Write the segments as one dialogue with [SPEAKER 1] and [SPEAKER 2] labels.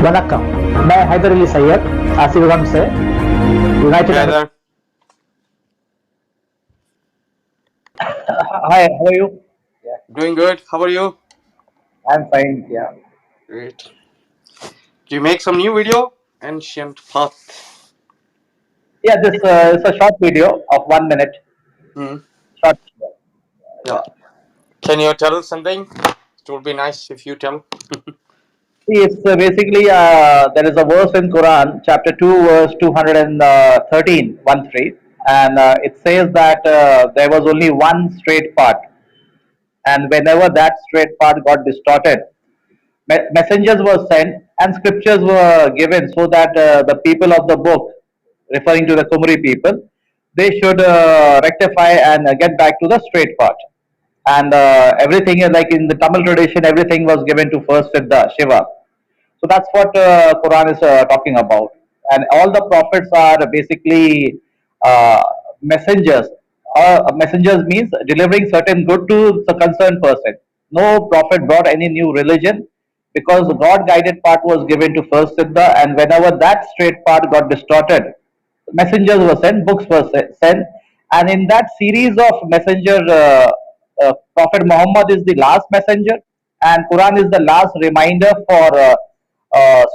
[SPEAKER 1] वनक्कम, मैं हैदर अली सैयद आसिफगम से United
[SPEAKER 2] Heather,
[SPEAKER 1] Hi, how are you? Yeah,
[SPEAKER 2] doing good. How are you?
[SPEAKER 1] I'm fine. Yeah,
[SPEAKER 2] Great. Do you make some new video? Ancient Path.
[SPEAKER 1] yeah. This is a short video of 1 minute.
[SPEAKER 2] Hmm.
[SPEAKER 1] Short.
[SPEAKER 2] Yeah.
[SPEAKER 1] Yeah.
[SPEAKER 2] Can you tell something? It would be nice if you tell.
[SPEAKER 1] See, it's basically there is a verse in Quran, chapter 2, verse 213, 1 3, and it says that there was only one straight path, and whenever that straight path got distorted, messengers were sent and scriptures were given so that the people of the book, referring to the Kumri people, they should rectify and get back to the straight path. And everything is like in the Tamil tradition, everything was given to first Siddha, Shiva. So that's what Quran is talking about. And all the prophets are basically uh, messengers. Messengers means delivering certain good to the concerned person. No prophet brought any new religion because the God guided part was given to first Siddha, and whenever that straight part got distorted, messengers were sent, books were sent, and in that series of messenger, Prophet Muhammad is the last messenger, and Quran is the last reminder for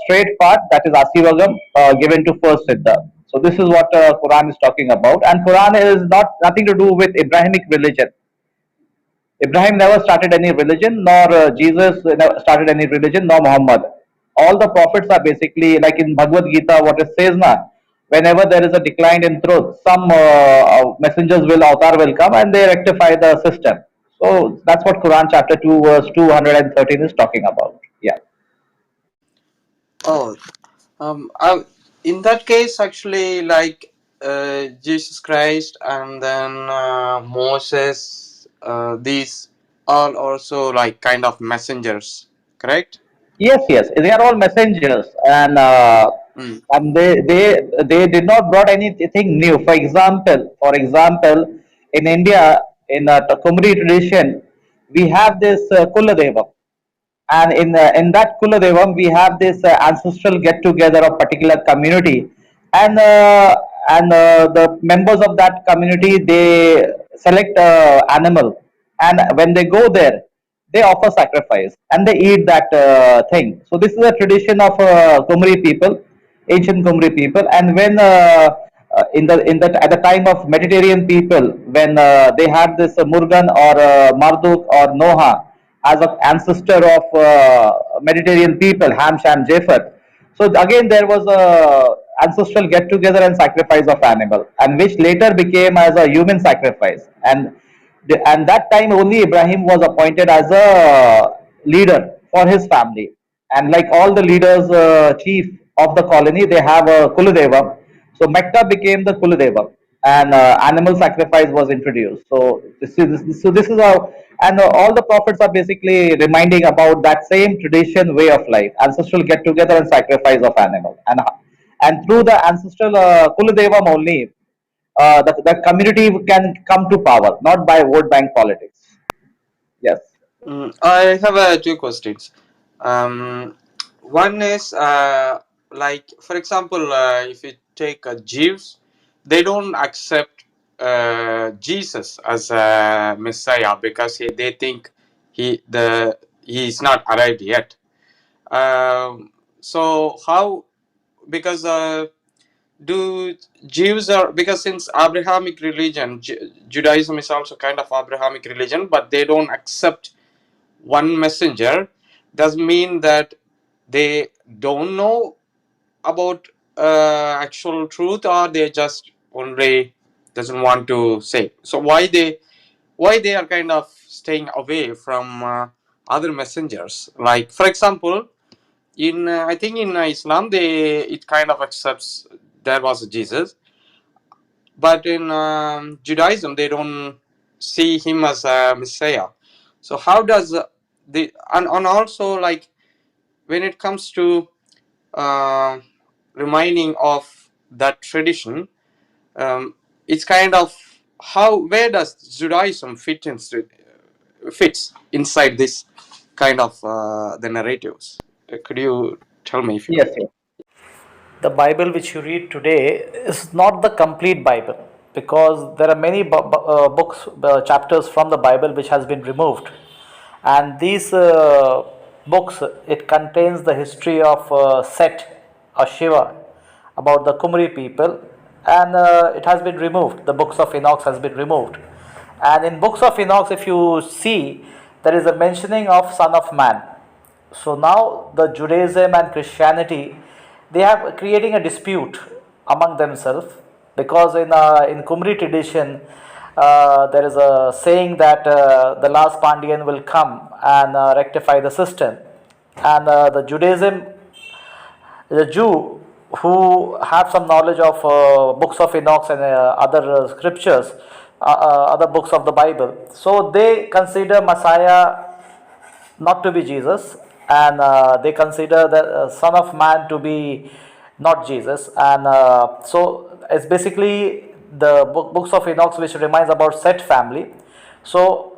[SPEAKER 1] straight path, that is Asivagam, given to first Siddha. So this is what Quran is talking about, and Quran is not nothing to do with Abrahamic religion. Ibrahim never started any religion, nor Jesus never started any religion, nor Muhammad. All the prophets are basically like in Bhagavad Gita, what it says now. Whenever there is a decline in truth, some messengers will avatar will come and they rectify the system. So that's what Quran chapter 2 verse 213 is talking about. Yeah.
[SPEAKER 2] Oh, in that case, actually, like Jesus Christ and then Moses, these are also like kind of messengers, correct?
[SPEAKER 1] Yes, yes, they are all messengers,
[SPEAKER 2] Mm.
[SPEAKER 1] and they did not brought anything new. For example, in India, in Kumri tradition, we have this Kuladevam, and in that Kuladevam, we have this ancestral get together of particular community, and the members of that community they select animal, and when they go there they offer sacrifice and they eat that thing. So this is a tradition of Kumri people, ancient Kumri people, and when in the at the time of Mediterranean people, when they had this Murgan or Marduk or Noha as an ancestor of Mediterranean people, Ham, Shem, Japheth. So again, there was a ancestral get together and sacrifice of animal, and which later became as a human sacrifice. And that time only Ibrahim was appointed as a leader for his family. And like all the leaders, chief of the colony, they have a Kuladevam. So Mecca became the Kuladevam, and animal sacrifice was introduced. So this is how, and all the prophets are basically reminding about that same tradition, way of life, ancestral get together and sacrifice of animal, and through the ancestral Kuladevam only, the community can come to power, not by vote bank politics. Yes.
[SPEAKER 2] I have two questions. Um, One is like, for example, if you take Jews, they don't accept Jesus as a Messiah because they think he is not arrived yet. So how? Because do Jews are, because since Abrahamic religion, Judaism is also kind of Abrahamic religion, but they don't accept one messenger, does mean that they don't know about actual truth, or they just only doesn't want to say. So why they are kind of staying away from other messengers? Like, for example, in I think in Islam, they it kind of accepts there was a Jesus, but in Judaism they don't see him as a Messiah. So how does the and also, like, when it comes to uh, reminding of that tradition, um, it's kind of how, where does Judaism fits inside this kind of the narratives? Could you Tell me if you.
[SPEAKER 1] Yes, yes.
[SPEAKER 3] The Bible which you read today is not the complete Bible, because there are many books, chapters from the Bible which has been removed, and these books, it contains the history of Set or Shiva, about the Kumri people, and it has been removed. The books of Enoch has been removed, and in books of Enoch, if you see, there is a mentioning of Son of Man. So now the Judaism and Christianity, they have creating a dispute among themselves, because in Kumri tradition, there is a saying that the last Pandian will come and rectify the system, and the Judaism, the Jew who have some knowledge of books of Enoch and other scriptures, other books of the Bible, so they consider Messiah not to be Jesus, and they consider the Son of Man to be not Jesus, and so it's basically the books of Enoch which reminds about Set family. So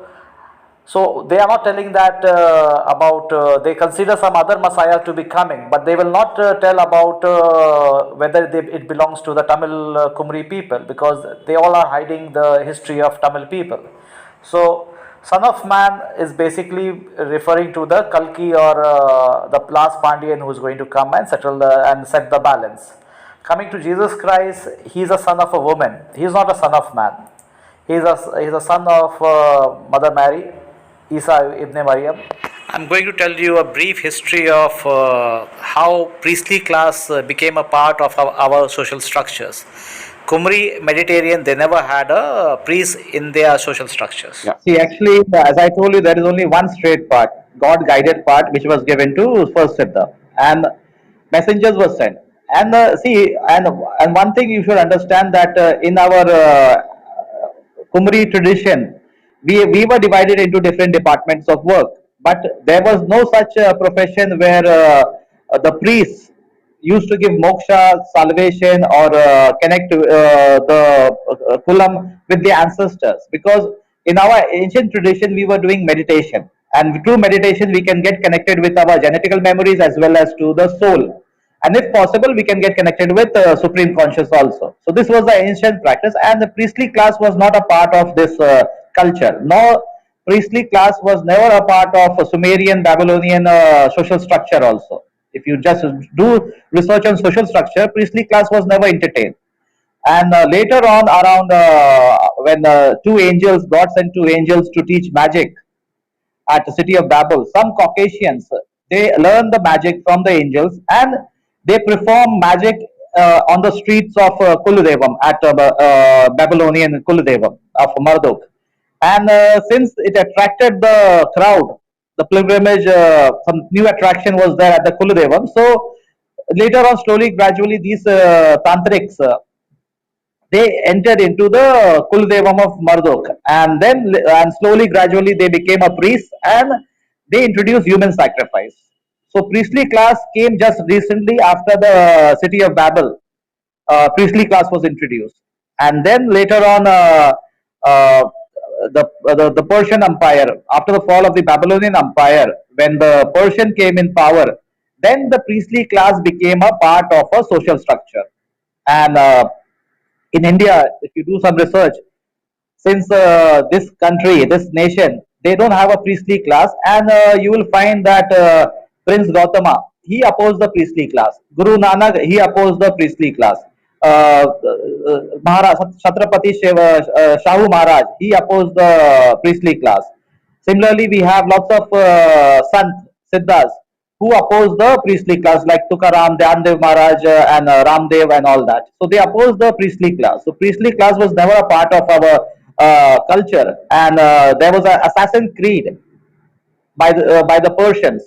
[SPEAKER 3] so they are not telling that about they consider some other Messiah to be coming, but they will not tell about whether it belongs to the Tamil Kumri people, because they all are hiding the history of Tamil people. So Son of Man is basically referring to the Kalki, or the last Pandian who is going to come and settle and set the balance. Coming to Jesus Christ, he is a son of a woman. He is not a son of man. He is a son of Mother Mary, Isa ibn Maryam. I'm going to tell you a brief history of how priestly class became a part of our social structures. Kumri Mediterranean, they never had a priest in their social structures.
[SPEAKER 2] Yeah.
[SPEAKER 1] See, actually, as I told you, there is only one straight path, God guided path, which was given to first Siddha, and messengers were sent. And see, and one thing you should understand, that in our Kumri tradition, we were divided into different departments of work, but there was no such profession where the priests used to give moksha, salvation, or connect the kulam with the ancestors. Because in our ancient tradition, we were doing meditation, and through meditation, we can get connected with our genetical memories as well as to the soul, and if possible we can get connected with supreme conscious also. So this was the ancient practice, and the priestly class was not a part of this culture. No, priestly class was never a part of Sumerian Babylonian social structure also. If you just do research on social structure, priestly class was never entertained. And later on, around when two angels, God sent two angels to teach magic at the city of Babel. Some Caucasians, they learn the magic from the angels, and they perform magic on the streets of Kuludevam, at Babylonian Kuludevam of Marduk. And since it attracted the crowd, the pilgrimage, some new attraction was there at the Kuludevam. So later on, slowly, gradually, these tantrics, they entered into the Kuldevam of Marduk, and then and slowly, gradually, they became a priest, and they introduced human sacrifice. So priestly class came just recently after the city of Babel. Priestly class was introduced, and then later on, uh, the Persian Empire, after the fall of the Babylonian Empire, when the Persian came in power, then the priestly class became a part of a social structure. And in India, if you do some research, since this country, this nation, they don't have a priestly class, and you will find that Prince Gautama, he opposed the priestly class. Guru Nanak, he opposed the priestly class. Maharaj Chhatrapati Shahu Maharaj, he opposed the priestly class. Similarly, we have lots of Sant Siddhas who oppose the priestly class, like Tukaram, Dhyandev Maharaj, and Ramdev, and all that. So they oppose the priestly class. So priestly class was never a part of our culture, and there was an assassin creed by the Persians,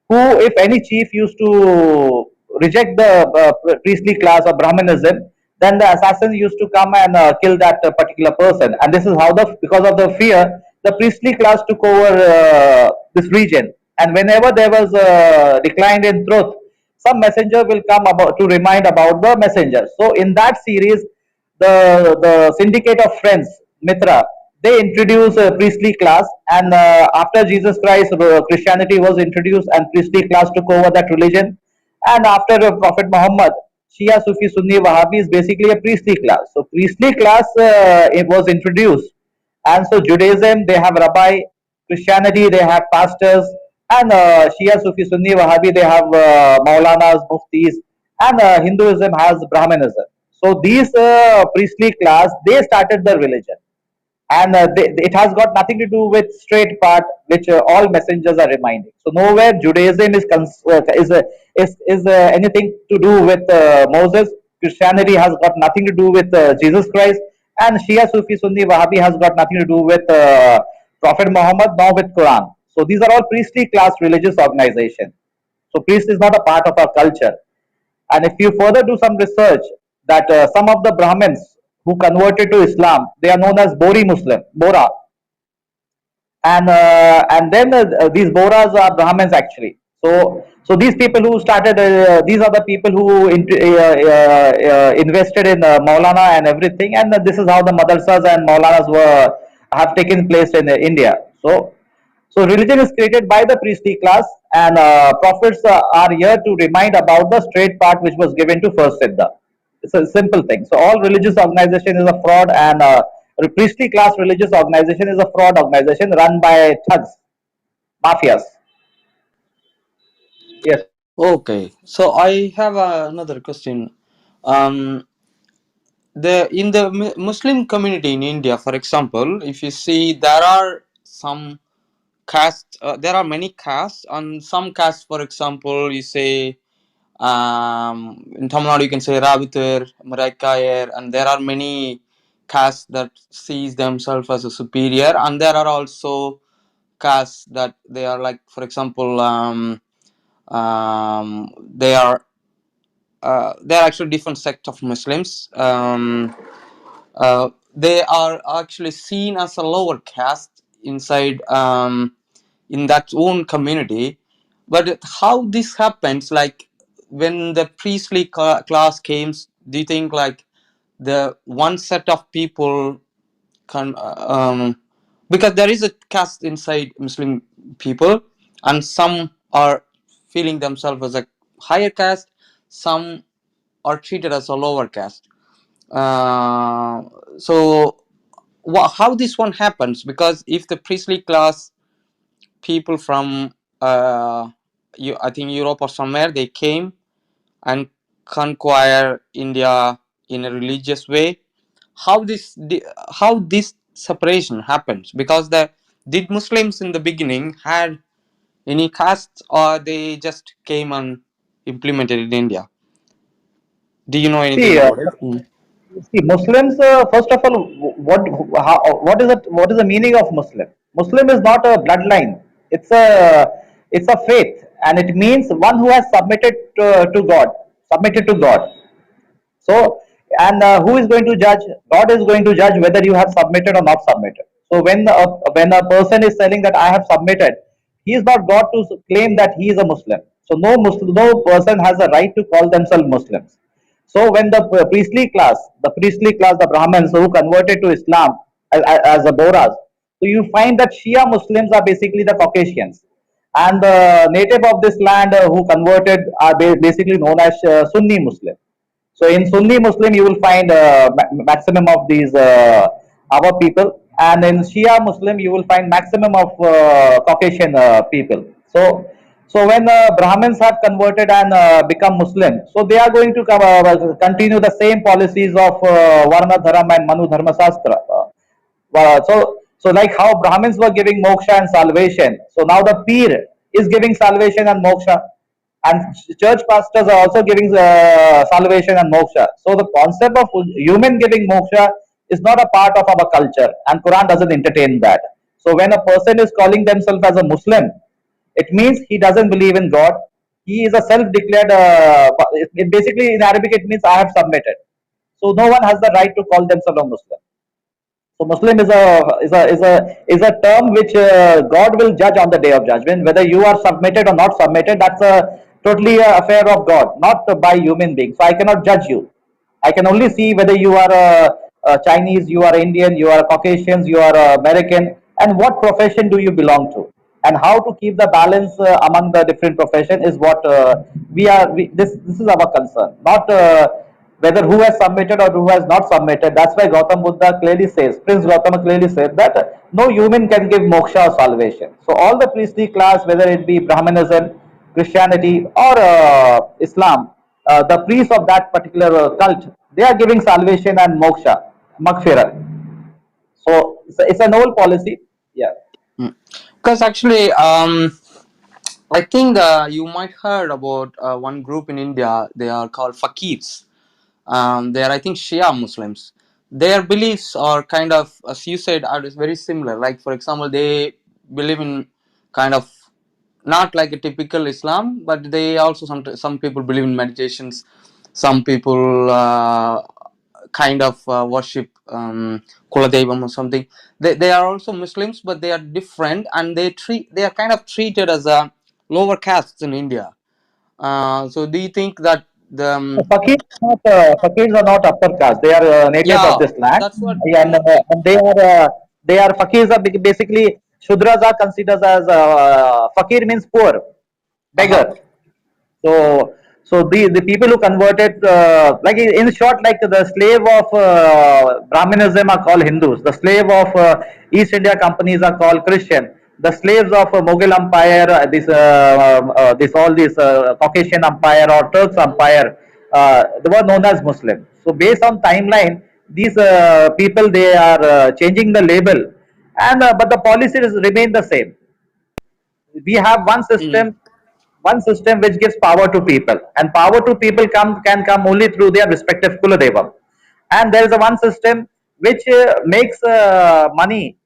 [SPEAKER 1] who, if any chief used to reject the priestly class or Brahmanism, then the assassins used to come and kill that particular person. And this is how, the because of the fear, the priestly class took over this region. And whenever there was a decline in truth, some messenger will come about to remind about the messenger. So in that series, the syndicate of friends, Mitra, they introduce a priestly class, and after Jesus Christ, Christianity was introduced, and priestly class took over that religion. And after Prophet Muhammad, Shia, Sufi, Sunni, Wahhabi is basically a priestly class. So priestly class it was introduced, and so Judaism they have rabbi, Christianity they have pastors, and Shia, Sufi, Sunni, Wahhabi they have Maulanas, Muftis, and Hinduism has Brahmanism. So these priestly class they started the religion, and it has got nothing to do with straight path, which all messengers are reminding. So nowhere Judaism is anything to do with Moses. Christianity has got nothing to do with Jesus Christ, and Shia, Sufi, Sunni, Wahhabi has got nothing to do with Prophet Muhammad, nor with Quran. So these are all priestly class religious organizations. So priest is not a part of our culture. And if you further do some research, that some of the Brahmins who converted to Islam, they are known as Bori Muslim, Bora, and then these Boras are Brahmins actually. So these people who started, these are the people who invested in Maulana and everything, and this is how the madrasas and Maulanas were have taken place in India. So religion is created by the priestly class, and prophets are here to remind about the straight path which was given to first Siddha. It's a simple thing. So all religious organization is a fraud, and a priestly class religious organization is a fraud organization run by thugs, mafias. Yes.
[SPEAKER 2] Okay, so I have another question. Um, the in the Muslim community in India, for example, if you see, there are some castes. There are many castes, and some castes, for example, you say in Tamil Nadu, you can say Ravitar, Maraikayar, and there are many castes that sees themselves as a superior, and there are also castes that they are like, for example, they are they're actually different sect of Muslims. They are actually seen as a lower caste inside in that own community. But how this happens, like when the priestly class came, do you think like the one set of people can because there is a caste inside Muslim people, and some are feeling themselves as a higher caste, some are treated as a lower caste. Uh, so how this one happens? Because if the priestly class people from I think Europe or somewhere, they came and conquer India in a religious way, how this separation happens? Because the did Muslims in the beginning had any castes, or they just came and implemented in India? Do you know anything
[SPEAKER 1] See,
[SPEAKER 2] about it? Mm.
[SPEAKER 1] see, Muslims. First of all, what what is the meaning of Muslim? Muslim is not a bloodline. It's a faith, and it means one who has submitted to God, submitted to God. So, and who is going to judge? God is going to judge whether you have submitted or not submitted. So, when a person is telling that I have submitted, he is not God to claim that he is a Muslim. So, no person has a right to call themselves Muslims. So, when the priestly class, the Brahmins who converted to Islam as the Boras, so you find that Shia Muslims are basically the Caucasians, and the native of this land who converted are basically known as Sunni Muslim. So in Sunni Muslim, you will find maximum of these our people, and in Shia Muslim, you will find maximum of Caucasian people. So when Brahmins have converted and become Muslim, so they are going to continue the same policies of Varna Dharam and Manu Dharma Shastra. So like how Brahmins were giving moksha and salvation, so now the Peer is giving salvation and moksha, and church pastors are also giving salvation and moksha. So the concept of human giving moksha is not a part of our culture, and Quran doesn't entertain that. So when a person is calling themselves as a Muslim, it means he doesn't believe in God. He is a self-declared. Basically, in Arabic, it means I have submitted. So no one has the right to call themselves a Muslim. So Muslim is a term which God will judge on the day of judgment. Whether you are submitted or not submitted, that's a totally affair of God, not by human beings. So I cannot judge you. I can only see whether you are a Chinese, you are Indian, you are Caucasians, you are American, and what profession do you belong to. and how to keep the balance among the different profession is what this is our concern, not whether who has submitted or who has not submitted. That's why Gautam Buddha clearly says, Prince Gautama clearly said that no human can give moksha or salvation. So all the priestly class, whether it be Brahmanism, Christianity, or Islam, the priests of that particular cult, they are giving salvation and moksha, magfira. So it's an old policy. Yeah.
[SPEAKER 2] Because actually, I think you might heard about one group in India. They are called fakirs. They are, I think, Shia Muslims. Their beliefs are kind of, as you said, are very similar. Like, for example, they believe in kind of not like a typical Islam, but they also some people believe in meditations. Some people kind of worship Kuladevam or something. They are also Muslims, but they are different, and they are kind of treated as a lower castes in India. So do you think that the
[SPEAKER 1] Fakirs are not upper caste. They are natives of
[SPEAKER 2] yeah,
[SPEAKER 1] this land,
[SPEAKER 2] that's what
[SPEAKER 1] and they are fakirs are basically Shudras are considered as fakir means poor,
[SPEAKER 2] uh-huh.
[SPEAKER 1] beggar. So, the people who converted, like in short, like the slave of Brahminism are called Hindus. The slave of East India companies are called Christian. The slaves of Mughal Empire, this all this Caucasian Empire or Turks Empire, they were known as Muslim. So, based on timeline, these people they are changing the label, and but the policies remain the same. We have
[SPEAKER 2] Mm.
[SPEAKER 1] one system which gives power to people, and power to people can come only through their respective kuladevam. And there is a one system which makes money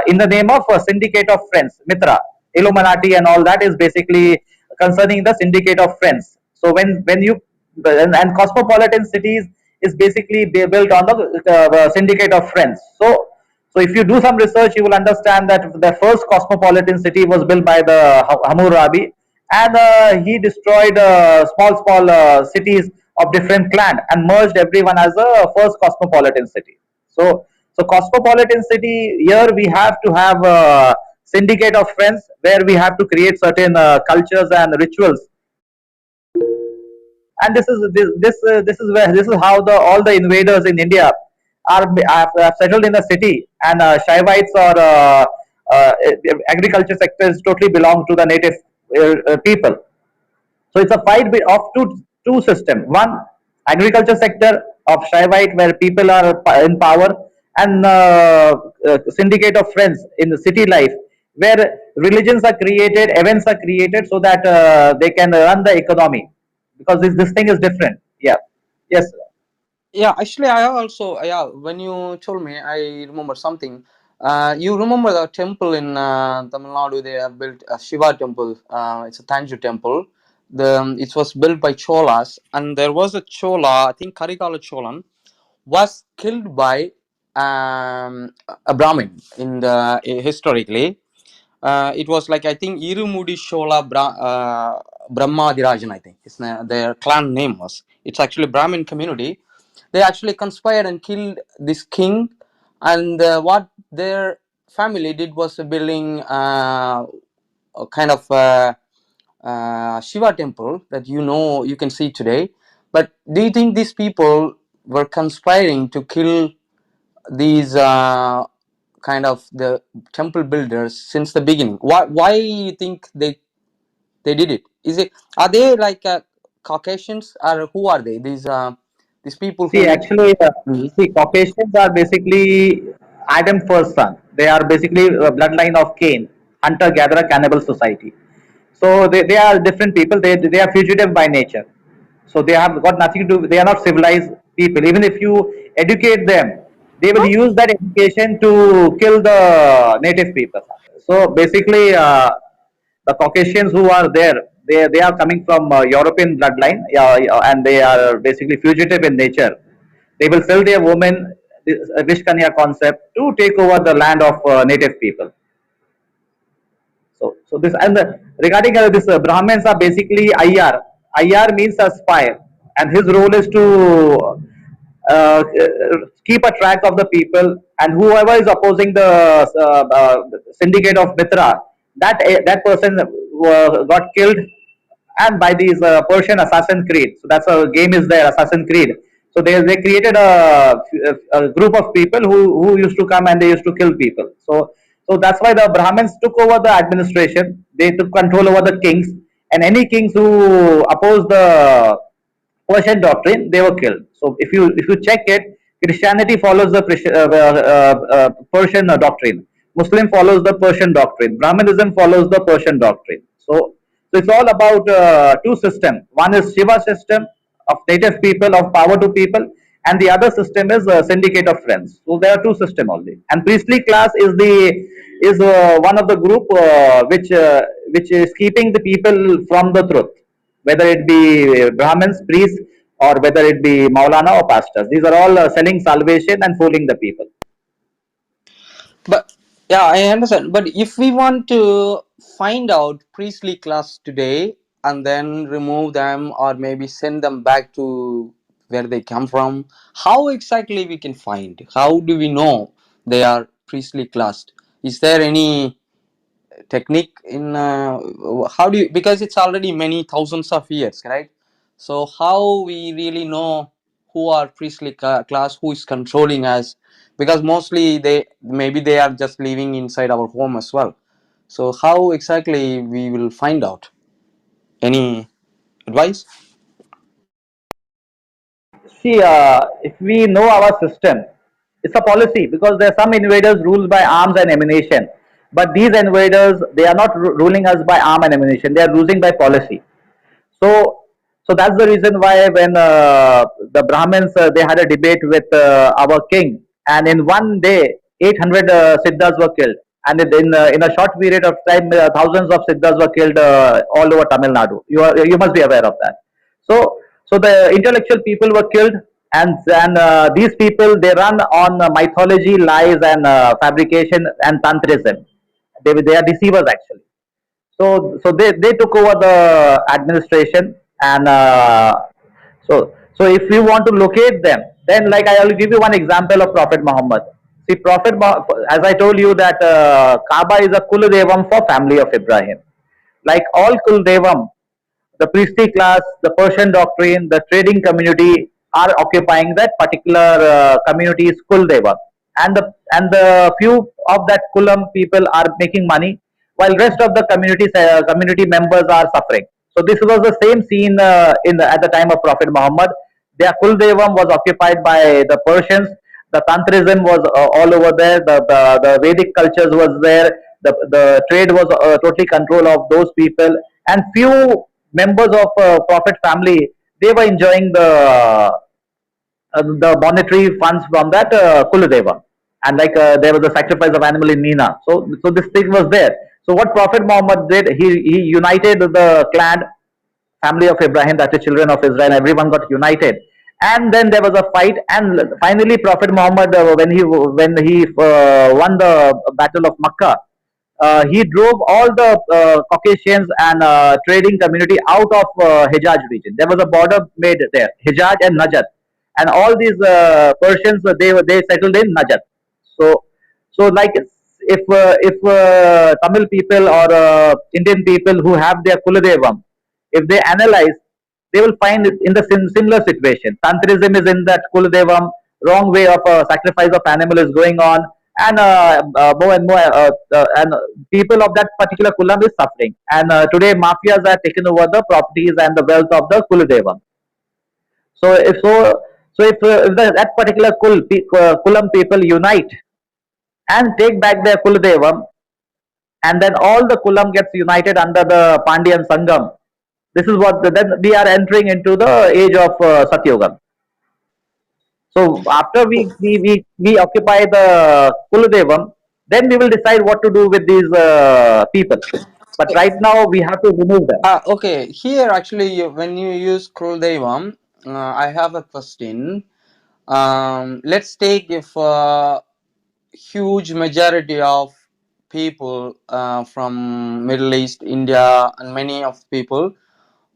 [SPEAKER 1] in the name of a syndicate of friends, mitra, illuminati, and all that is basically concerning the syndicate of friends. So when you and cosmopolitan cities is basically built on the syndicate of friends. So if you do some research, you will understand that the first cosmopolitan city was built by the Hammurabi, and he destroyed small cities of different clan and merged everyone as a first cosmopolitan city. So cosmopolitan city here we have to have a syndicate of friends where we have to create certain cultures and rituals, and this is where this is how the all the invaders in India have settled in the city, and Shaivites or uh, agriculture sectors totally belong to the native people. So it's a fight of two systems. One, agriculture sector of Shaivite where people are in power, and syndicate of friends in the city life where religions are created, events are created so that they can run the economy, because this thing is different. Yeah. Yes.
[SPEAKER 2] Yeah, actually, I also, yeah, when you told me, I remember something. You remember the temple in Tamil Nadu? They have built a Shiva temple. It's a Tanju temple. It was built by Cholas, and there was a Chola, I think Karikala Cholan, was killed by a Brahmin in the historically. It was like, I think, Irumudi Shola Brahmadirajan, I think their clan name was. It's actually Brahmin community. They actually conspired and killed this king, and what their family did was building a kind of Shiva temple that you can see today. But do you think these people were conspiring to kill these kind of the temple builders since the beginning? Why you think they did it? Is it, are they like Caucasians, or who are they? These people
[SPEAKER 1] See,
[SPEAKER 2] who.
[SPEAKER 1] actually,
[SPEAKER 2] Mhm.
[SPEAKER 1] see, Caucasians are basically Adam's first son. They are basically a bloodline of Cain, hunter-gatherer, cannibal society. So they are different people. They are fugitive by nature. So they have got nothing to do. They are not civilized people. Even if you educate them, they will use that education to kill the native people. So basically, the Caucasians who are there, they are coming from European bloodline, and they are basically fugitive in nature. They will sell their women, this Vishkanya concept, to take over the land of native people. So this, and regarding this Brahmins are basically IR. IR means a spy, and his role is to keep a track of the people, and whoever is opposing the syndicate of Mitra, that person got killed and by these Persian Assassin Creed. So that's a game is there, Assassin Creed. So they created a group of people who used to come and they used to kill people. So that's why the Brahmins took over the administration. They took control over the kings, and any kings who opposed the Persian doctrine, they were killed. So if you check it, Christianity follows the Persian doctrine. Muslim follows the Persian doctrine. Brahmanism follows the Persian doctrine. So it's all about two systems. One is Shiva system of native people, of power to people, and the other system is syndicate of friends. So there are two systems only. And priestly class is one of the group which is keeping the people from the truth, whether it be Brahmins, priests, or whether it be Maulana or pastors. These are all selling salvation and fooling the people.
[SPEAKER 2] But yeah, I understand. But if we want to find out priestly class today and then remove them or maybe send them back to where they come from, how exactly we can find? How do we know they are priestly classed? Is there any technique in how do you, because it's already many thousands of years, right? So how we really know who are priestly class, who is controlling us? Because mostly they maybe they are just living inside our home as well. So how exactly we will find out? Any advice?
[SPEAKER 1] See, if we know our system, it's a policy because there are some invaders ruled by arms and ammunition. But these invaders, they are not ruling us by arm and ammunition. They are ruling by policy. So, so that's the reason why when the Brahmins they had a debate with our king, and in one day 800 siddhas were killed, and in a short period of time thousands of siddhas were killed all over Tamil Nadu. You must be aware of that. So the intellectual people were killed, and these people they run on mythology, lies, and fabrication and tantrism. They are deceivers actually. So they took over the administration, and so if you want to locate them, then like I will give you one example of Prophet Muhammad. See, as I told you that Kaaba is a Kuladevam for family of Ibrahim. Like all Kuldevam, the priestly class, the Persian doctrine, the trading community are occupying that particular community's Kuldeva, and the few of that Kulam people are making money, while rest of the community members are suffering. So this was the same scene at the time of Prophet Muhammad. Their Kuldevam was occupied by the Persians. The Tantrism was all over there. The Vedic cultures was there. The trade was totally control of those people, and few members of Prophet family they were enjoying the monetary funds from that Kuladeva, and like there was a sacrifice of animal in Nina. So this thing was there. So what Prophet Muhammad did, he united the clan family of Abraham, that is children of Israel. Everyone got united, and then there was a fight, and finally Prophet Muhammad, when he won the battle of Makkah, he drove all the Caucasians and trading community out of Hijaz region. There was a border made there, Hijaz and Najd, and all these Persians they settled in Najd. So like if Tamil people or Indian people who have their Kuladevam, if they analyze, they will find it in the similar situation. Tantrism is in that Kuladevam, wrong way of sacrifice of animal is going on, and more and more, and people of that particular Kulam is suffering. And today, mafias are taking over the properties and the wealth of the Kuladevam. So if that particular Kulam people unite and take back their Kuladevam, and then all the Kulam gets united under the Pandyan Sangam. This is what then we are entering into the age of Satyogam. So after we occupy the Kuladevam, then we will decide what to do with these people. But right now we have to remove them.
[SPEAKER 2] Okay, here actually when you use Kuldevam, I have a question. Let's take if huge majority of people from Middle East, India, and many of people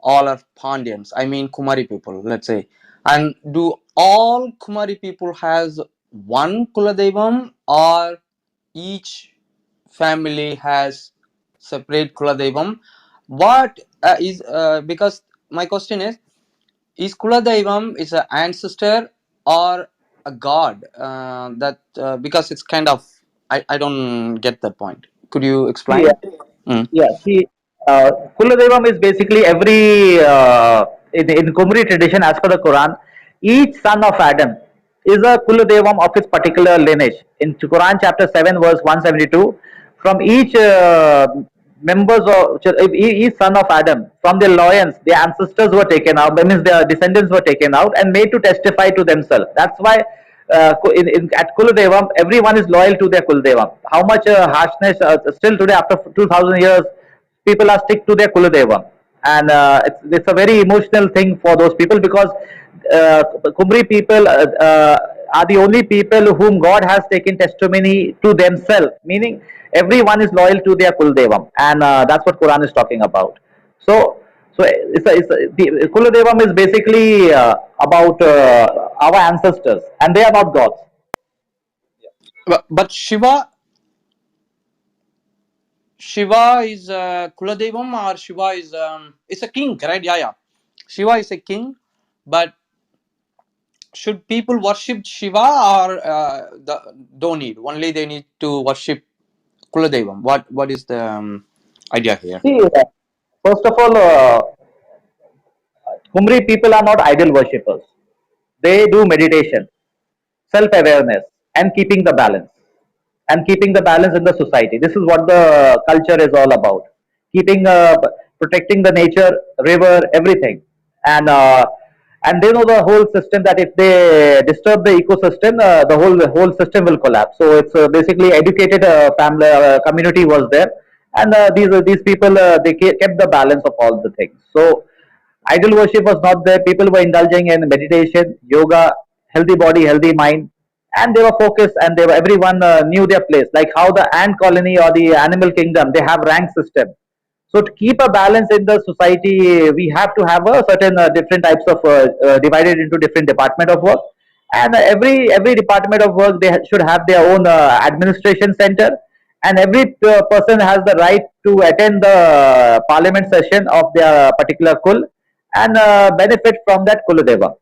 [SPEAKER 2] all are Pandyans. I mean Kumari people, let's say. And do all Kumari people has one Kuladevam, or each family has separate Kuladevam. What is because my question is Kuladevam is an ancestor or a god? That because it's kind of I don't get that point. Could you
[SPEAKER 1] See,
[SPEAKER 2] explain? Mm.
[SPEAKER 1] yeah, see, Kuladevam is basically in Kumri tradition, as per the Quran, each son of Adam is a Kuladevam of his particular lineage. In Quran chapter 7, verse 172, from each members of each son of Adam, from their loins, their ancestors were taken out, that means their descendants were taken out and made to testify to themselves. That's why at Kuladevam, everyone is loyal to their Kuladevam. How much harshness still today after 2000 years, people are stick to their Kuladevam, and it's a very emotional thing for those people because Kumri people are the only people whom God has taken testimony to themselves, meaning everyone is loyal to their Kuldevam, and that's what Quran is talking about. So the Kuladevam is basically about our ancestors, and they are not gods.
[SPEAKER 2] But Shiva is Kuladevam or Shiva is it's a king, right? Yeah, yeah. Shiva is a king, but should people worship Shiva or don't need? Only they need to worship Kuladevam. What is the idea here?
[SPEAKER 1] See, first of all, Kumri people are not idol worshippers. They do meditation, self awareness, and keeping the balance. And keeping the balance in the society. This is what the culture is all about. Keeping, protecting the nature, river, everything. And and they know the whole system that if they disturb the ecosystem, the whole system will collapse. So it's basically educated family community was there, and these people they kept the balance of all the things. So idol worship was not there. People were indulging in meditation, yoga, healthy body, healthy mind, and they were focused. And they were everyone knew their place. Like how the ant colony or the animal kingdom, they have rank system. So to keep a balance in the society, we have to have a certain different types of divided into different department of work, and every department of work they should have their own administration center, and every person has the right to attend the parliament session of their particular kul and benefit from that kuladeva.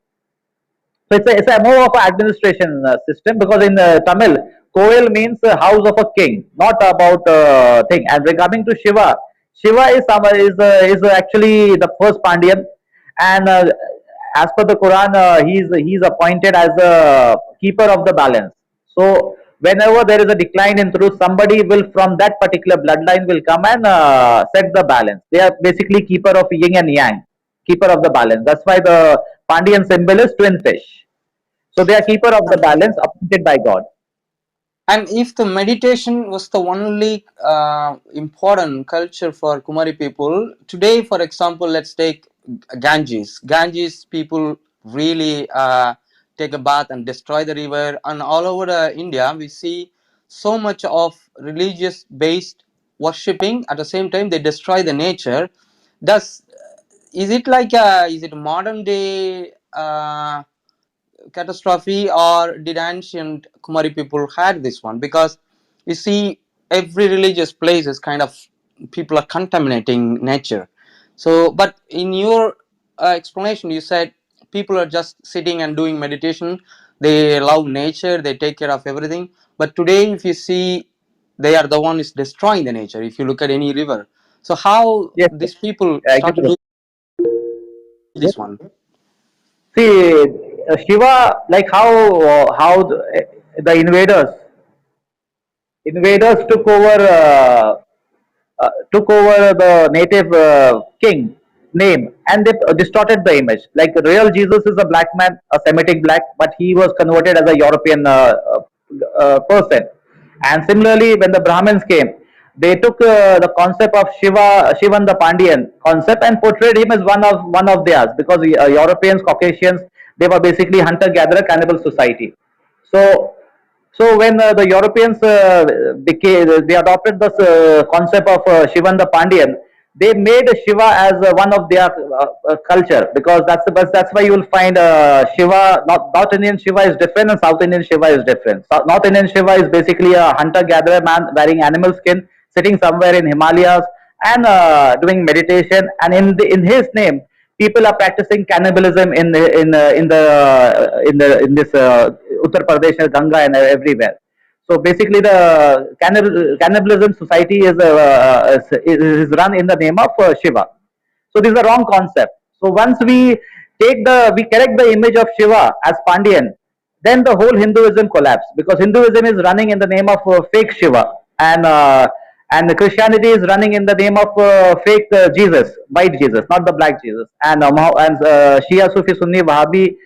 [SPEAKER 1] So it's a more of an administration system because in Tamil, Koil means house of a king, not about thing. And regarding to Shiva, Shiva is actually the first Pandyan, and as per the Quran, he's appointed as a keeper of the balance. So whenever there is a decline in truth, somebody will from that particular bloodline will come and set the balance. They are basically keeper of yin and yang, keeper of the balance. That's why the Pandian symbol is twin fish. So they are keeper of the balance appointed by God.
[SPEAKER 2] And if the meditation was the only important culture for Kumari people, today, for example, let's take Ganges. Ganges people really take a bath and destroy the river. And all over India, we see so much of religious based worshipping. At the same time, they destroy the nature. Does is it like is it modern day catastrophe or did ancient Kumari people had this one? Because you see every religious place is kind of people are contaminating nature. So but in your explanation you said people are just sitting and doing meditation, they love nature, they take care of everything, but today if you see they are the one is destroying the nature if you look at any river. So how
[SPEAKER 1] Yes,
[SPEAKER 2] these people
[SPEAKER 1] I agree
[SPEAKER 2] start to
[SPEAKER 1] with
[SPEAKER 2] do
[SPEAKER 1] it.
[SPEAKER 2] this one?
[SPEAKER 1] See, Shiva, like how the invaders took over the native king name, and they distorted the image. Like the real Jesus is a black man, a Semitic black, but he was converted as a European person. And similarly, when the Brahmins came, they took the concept of Shivan the Pandian concept, and portrayed him as one of theirs because Europeans, Caucasians, they were basically hunter-gatherer cannibal society. So so when the Europeans they adopted this concept of Shivan the Pandian, they made Shiva as one of their culture because that's why you will find Shiva. North Indian Shiva is different and South Indian Shiva is different. North Indian Shiva is basically a hunter gatherer man wearing animal skin, sitting somewhere in Himalayas and doing meditation. And in his name, people are practicing cannibalism in this Uttar Pradesh, Ganga, and everywhere. So basically, the cannibalism society is run in the name of Shiva. So this is a wrong concept. So once we correct the image of Shiva as Pandyan, then the whole Hinduism collapse, because Hinduism is running in the name of fake Shiva, and the Christianity is running in the name of fake Jesus, white Jesus, not the black Jesus, and Shia, Sufi, Sunni, Wahhabi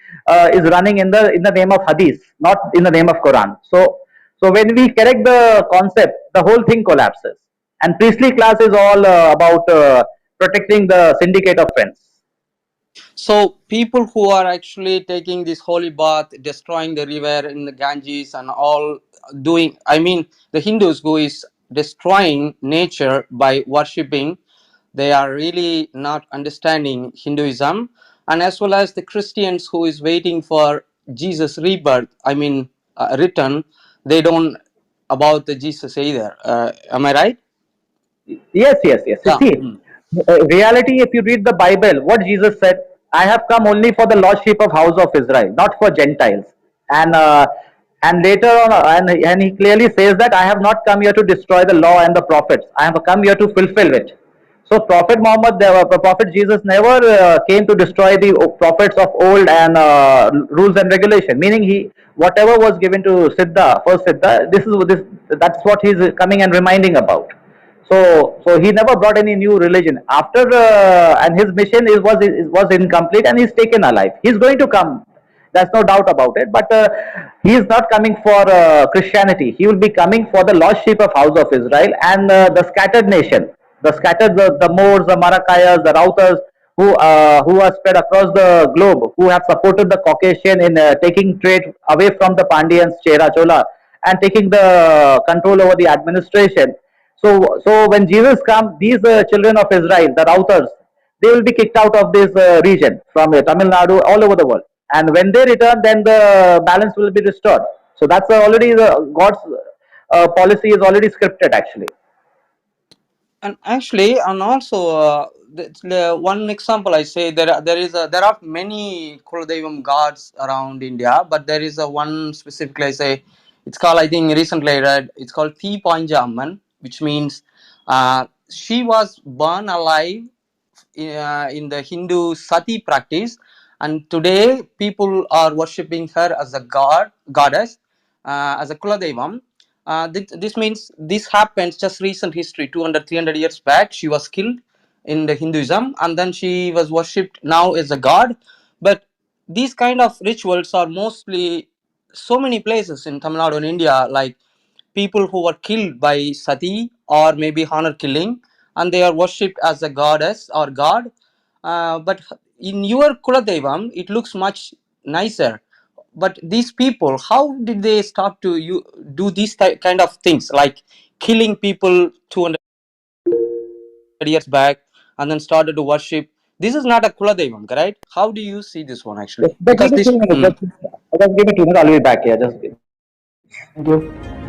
[SPEAKER 1] is running in the name of Hadith, not in the name of Quran. So when we correct the concept, the whole thing collapses. And priestly class is all about protecting the syndicate of friends.
[SPEAKER 2] So people who are actually taking this holy bath, destroying the river in the Ganges and all, doing, I mean, the Hindus who is destroying nature by worshipping, they are really not understanding Hinduism. And as well as the Christians who is waiting for Jesus rebirth, I mean, return, they don't about the Jesus either. Am I right?
[SPEAKER 1] Yes, yes, yes. You
[SPEAKER 2] Yeah.
[SPEAKER 1] see, reality, if you read the Bible, what Jesus said, I have come only for the lordship of house of Israel, not for Gentiles. And later on, and he clearly says that I have not come here to destroy the law and the prophets. I have come here to fulfill it. So Prophet Muhammad, Prophet Jesus never came to destroy the prophets of old and rules and regulation. Meaning he, whatever was given to Siddha, first Siddha, that's what he's coming and reminding about. So he never brought any new religion after, and his mission was incomplete, and he's taken alive. He's going to come. There's no doubt about it. But he is not coming for Christianity. He will be coming for the lost sheep of house of Israel and the scattered nation, the Moors, the Marakkayas, the Rautars, who are spread across the globe, who have supported the Caucasian in taking trade away from the Pandyans, Chera Chola, and taking the control over the administration. So when Jesus comes, these children of Israel, the Rautars, they will be kicked out of this region from Tamil Nadu all over the world. And when they return, then the balance will be restored. So that's already God's policy is already scripted actually.
[SPEAKER 2] And actually, and also one example I say, there are many Kuladevam gods around India, but there is a one specifically I say, it's called, I think recently I read, it's called Thi Panja Amman, which means she was born alive in the Hindu sati practice, and today people are worshipping her as a goddess, as a Kuladevam. This means this happens just recent history, 200, 300 years back. She was killed in the Hinduism, and then she was worshipped now as a god. But these kind of rituals are mostly so many places in Tamil Nadu in India, like people who were killed by sati or maybe honor killing, and they are worshipped as a goddess or god. But in your Kuladevam, it looks much nicer. But these people, how did they start to do these kind of things, like killing people 200 years back and then started to worship? This is not a Kuladevam, right? How do you see this one actually?
[SPEAKER 1] Just
[SPEAKER 2] Because
[SPEAKER 1] give me
[SPEAKER 2] this,
[SPEAKER 1] 2 minutes. Just give me 2 minutes. I'll be back here. Just thank you.